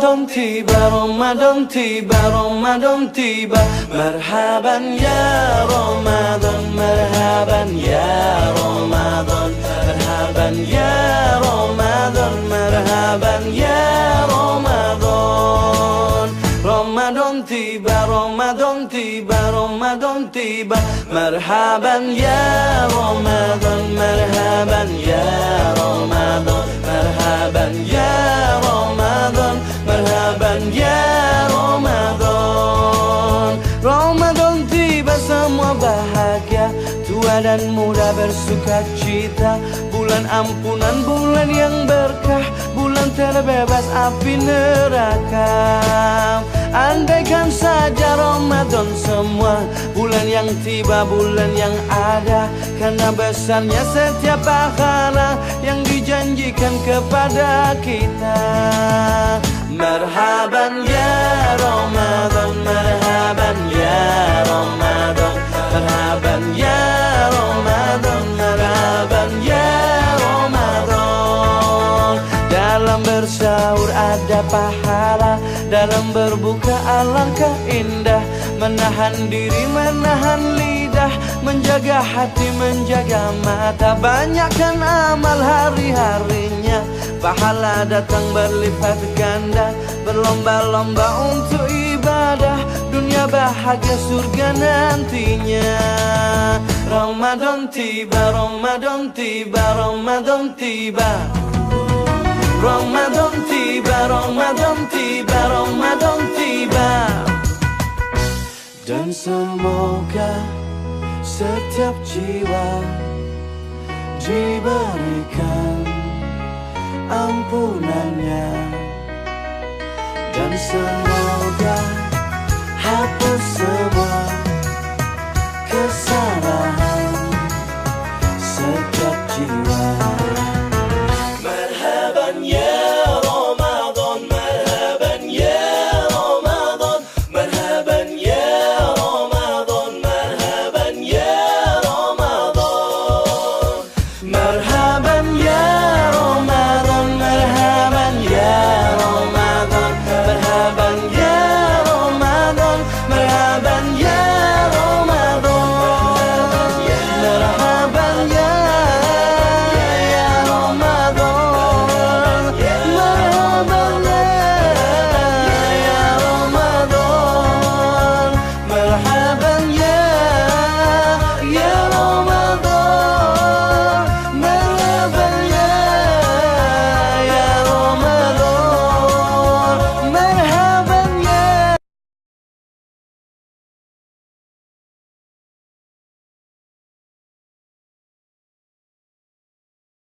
Ramadan tiba, Ramadan tiba, Ramadan tiba. Marhaban ya Ramadan, marhaban ya Ramadan, marhaban ya Ramadan, marhaban ya Ramadan. Ramadan tiba, Ramadan tiba, Ramadan tiba. Marhaban ya Ramadan, marhaban ya Ramadan, marhaban ya Ramadan, marhaban ya Ramadan. Ramadan tiba, semua bahagia, tua dan muda bersuka cita. Bulan ampunan, bulan yang berkah, bulan terbebas api neraka. Andaikan saja Ramadan semua, bulan yang tiba, bulan yang ada. Karena besarnya setiap pahala yang dijanjikan kepada kita. Marhaban ya Ramadan, marhaban ya Ramadan, marhaban ya Ramadan, marhaban ya Ramadan. Dalam bersahur ada pahala, dalam berbuka alangkah indah. Menahan diri, menahan lidah, menjaga hati, menjaga mata. Banyakkan amal hari-harinya, pahala datang berlipat ganda. Berlomba-lomba untuk ibadah, dunia bahagia surga nantinya. Ramadan tiba, Ramadan tiba, Ramadan tiba. Ramadan tiba, Ramadan tiba, Ramadan tiba. Dan semoga setiap jiwa diberikan ampunannya. Dan semua